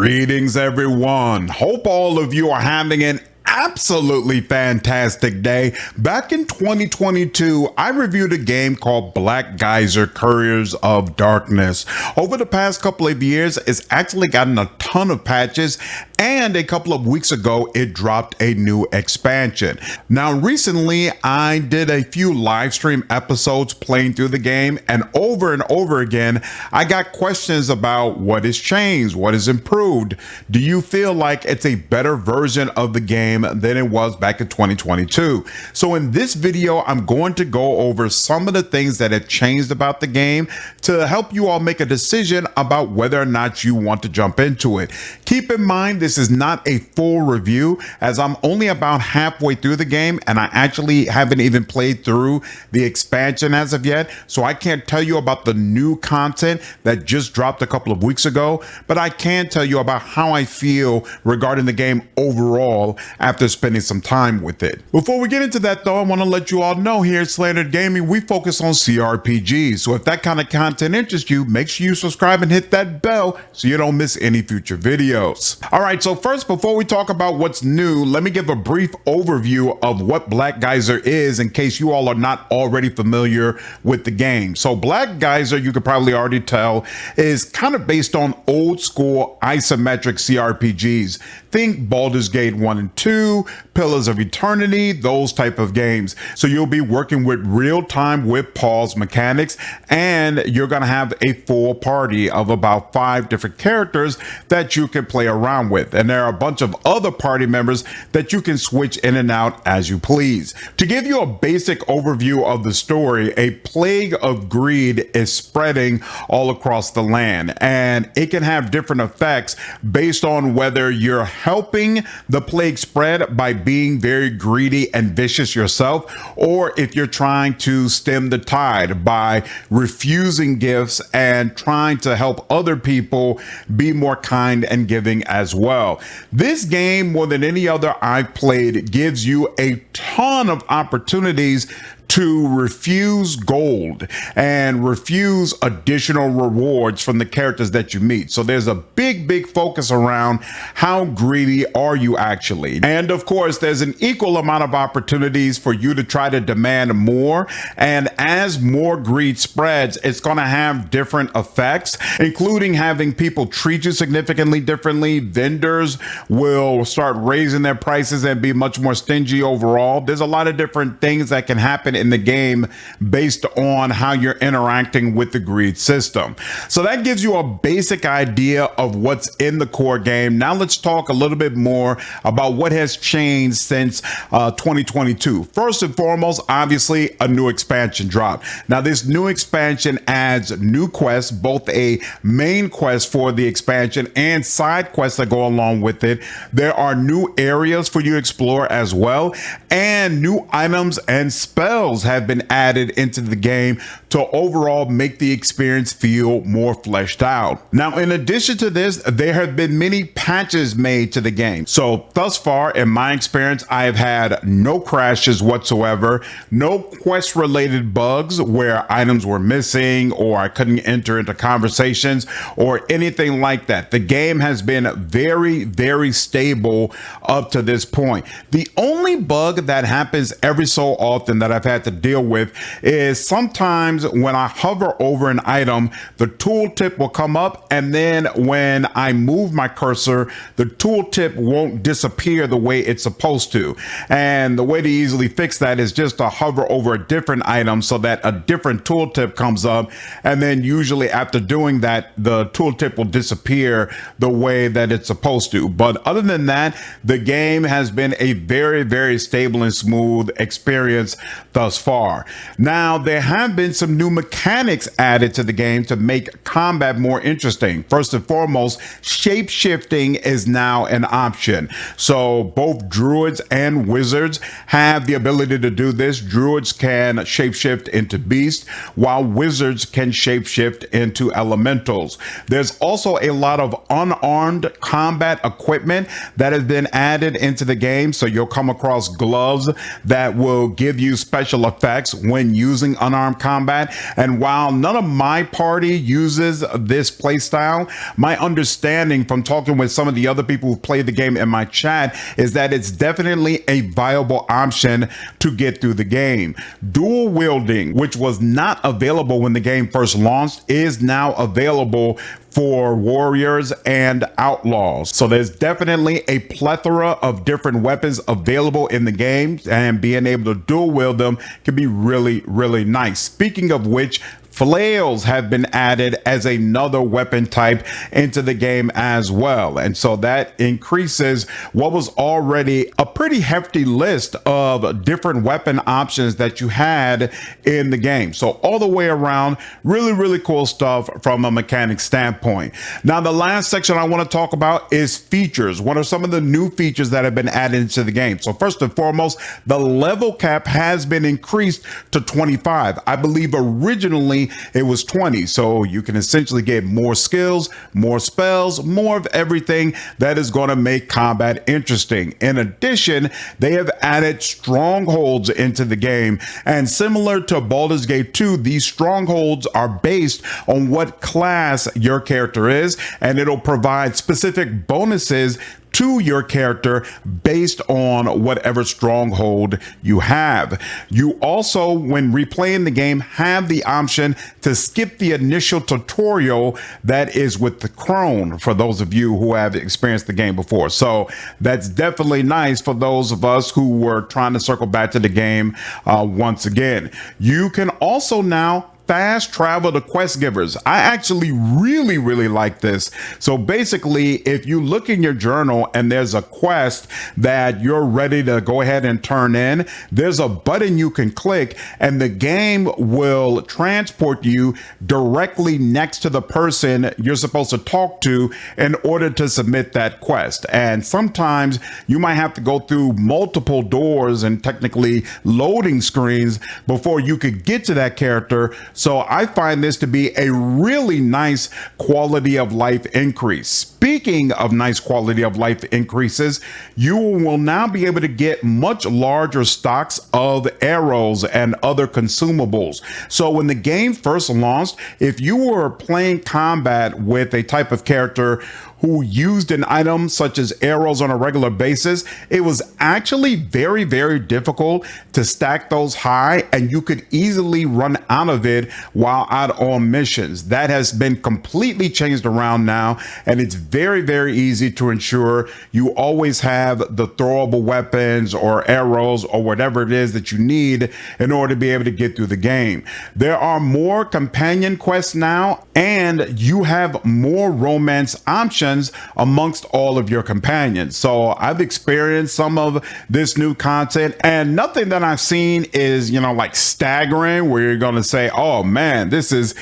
Greetings, everyone. Hope all of you are having an absolutely fantastic day. Back in 2022, I reviewed a game called Geyser, Couriers of Darkness. Over the past couple of years, it's actually gotten a ton of patches, and a couple of weeks ago, it dropped a new expansion. Now, recently, I did a few live stream episodes playing through the game, and over again, I got questions about what has changed, what has improved. Do you feel like it's a better version of the game than it was back in 2022? So in this video, I'm going to go over some of the things that have changed about the game to help you all make a decision about whether or not you want to jump into it. Keep in mind, this is not a full review, as I'm only about halfway through the game and I actually haven't even played through the expansion as of yet. So I can't tell you about the new content that just dropped a couple of weeks ago, but I can tell you about how I feel regarding the game overall after spending some time with it. Before we get into that though, I want to let you all know here at Slandered Gaming, we focus on CRPGs. So if that kind of content interests you, make sure you subscribe and hit that bell so you don't miss any future videos. All right, so first, before we talk about what's new, let me give a brief overview of what Geyser is in case you all are not already familiar with the game. So Geyser, you could probably already tell, is kind of based on old school isometric CRPGs. Think Baldur's Gate 1 and 2, Pillars of Eternity, those type of games. So you'll be working with real-time whip pause mechanics, and you're going to have a full party of about 5 different characters that you can play around with. And there are a bunch of other party members that you can switch in and out as you please. To give you a basic overview of the story, a plague of greed is spreading all across the land, and it can have different effects based on whether you're helping the plague spread by being very greedy and vicious yourself, or if you're trying to stem the tide by refusing gifts and trying to help other people be more kind and giving as well. This game, more than any other I've played, gives you a ton of opportunities to refuse gold and refuse additional rewards from the characters that you meet. So there's a big focus around how greedy are you actually. And of course, there's an equal amount of opportunities for you to try to demand more. And as more greed spreads, it's going to have different effects, including having people treat you significantly differently. Vendors will start raising their prices and be much more stingy overall. There's a lot of different things that can happen in the game based on how you're interacting with the greed system. So that gives you a basic idea of what's in the core game. Now let's talk a little bit more about what has changed since 2022. First and foremost, obviously a new expansion dropped. Now this new expansion adds new quests, both a main quest for the expansion and side quests that go along with it. There are new areas for you to explore as well, and new items and spells have been added into the game to overall make the experience feel more fleshed out. Now, in addition to this, there have been many patches made to the game. So thus far, in my experience, I have had no crashes whatsoever, no quest related bugs where items were missing or I couldn't enter into conversations or anything like that. The game has been very stable up to this point. The only bug that happens every so often that I've had to deal with is sometimes when I hover over an item, the tooltip will come up, and then when I move my cursor, the tooltip won't disappear the way it's supposed to. And the way to easily fix that is just to hover over a different item so that a different tooltip comes up, and then usually after doing that, the tooltip will disappear the way that it's supposed to. But other than that, the game has been a very stable and smooth experience thus far. Now, there have been some new mechanics added to the game to make combat more interesting. First and foremost, shape-shifting is now an option. So both druids and wizards have the ability to do this. Druids can shapeshift into beasts, while wizards can shapeshift into elementals. There's also a lot of unarmed combat equipment that has been added into the game. So you'll come across gloves that will give you special effects when using unarmed combat. combat. And while none of my party uses this playstyle, my understanding from talking with some of the other people who played the game in my chat is that it's definitely a viable option to get through the game. Dual wielding, which was not available when the game first launched, is now available for warriors and outlaws. So there's definitely a plethora of different weapons available in the game, and being able to dual wield them can be really, really nice. Speaking of which, flails have been added as another weapon type into the game as well. And so that increases what was already a pretty hefty list of different weapon options that you had in the game. So all the way around, really, really cool stuff from a mechanic standpoint. Now, the last section I want to talk about is features. What are some of the new features that have been added into the game? So first and foremost, the level cap has been increased to 25. I believe originally it was 20, so you can essentially get more skills, more spells, more of everything that is going to make combat interesting. In addition, they have added strongholds into the game, and similar to Baldur's Gate 2, these strongholds are based on what class your character is, and it'll provide specific bonuses to your character based on whatever stronghold you have. You also, when replaying the game, have the option to skip the initial tutorial that is with the crone for those of you who have experienced the game before. So that's definitely nice for those of us who were trying to circle back to the game once again. You can also now fast travel to quest givers. I actually really like this. So basically, if you look in your journal and there's a quest that you're ready to go ahead and turn in, there's a button you can click and the game will transport you directly next to the person you're supposed to talk to in order to submit that quest. And sometimes you might have to go through multiple doors and technically loading screens before you could get to that character. So I find this to be a really nice quality of life increase. Speaking of nice quality of life increases, you will now be able to get much larger stocks of arrows and other consumables. So when the game first launched, if you were playing combat with a type of character who used an item such as arrows on a regular basis, it was actually very difficult to stack those high, and you could easily run out of it while out on missions. That has been completely changed around now, and it's very easy to ensure you always have the throwable weapons or arrows or whatever it is that you need in order to be able to get through the game. There are more companion quests now, and you have more romance options amongst all of your companions. So I've experienced some of this new content, and nothing that I've seen is, like staggering where you're going to say, oh man, this is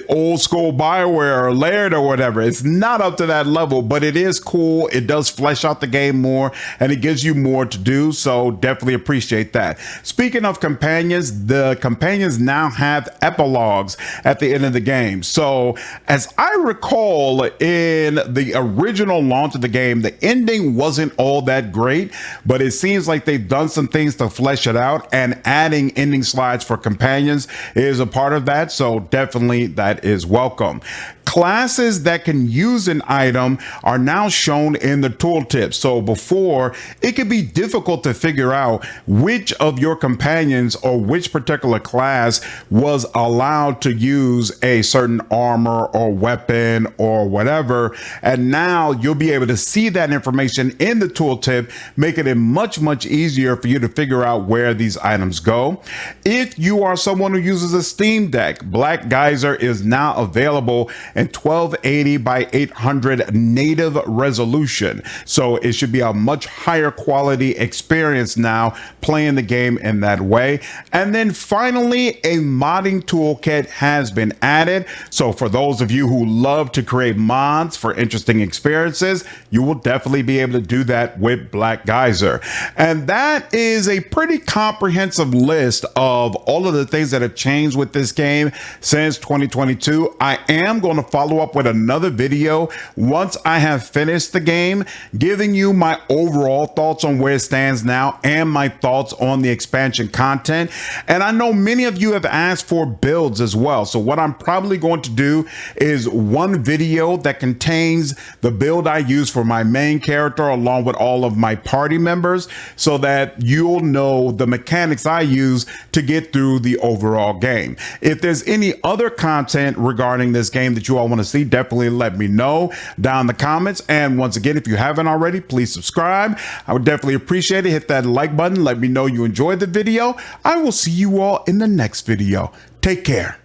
old school BioWare or Laird or whatever. It's not up to that level, but it is cool. It does flesh out the game more and it gives you more to do. So definitely appreciate that. Speaking of companions, the companions now have epilogues at the end of the game. So as I recall, in the original launch of the game, the ending wasn't all that great, but it seems like they've done some things to flesh it out, and adding ending slides for companions is a part of that. So definitely that is welcome. Classes that can use an item are now shown in the tooltip. So before, it could be difficult to figure out which of your companions or which particular class was allowed to use a certain armor or weapon or whatever. And now you'll be able to see that information in the tooltip, making it much easier for you to figure out where these items go. If you are someone who uses a Steam Deck, Black Geyser is now available in 1280 by 800 native resolution. So it should be a much higher quality experience now playing the game in that way. And then finally, a modding toolkit has been added. So for those of you who love to create mods for interesting experiences, you will definitely be able to do that with Black Geyser. And that is a pretty comprehensive list of all of the things that have changed with this game since 2022. I am going to to follow up with another video once I have finished the game, giving you my overall thoughts on where it stands now and my thoughts on the expansion content. And I know many of you have asked for builds as well. So what I'm probably going to do is one video that contains the build I use for my main character along with all of my party members, so that you'll know the mechanics I use to get through the overall game. If there's any other content regarding this game that you all want to see, definitely let me know down in the comments. And once again, if you haven't already, please subscribe. I would definitely appreciate it. Hit that like button. Let me know you enjoyed the video. I will see you all in the next video. Take care.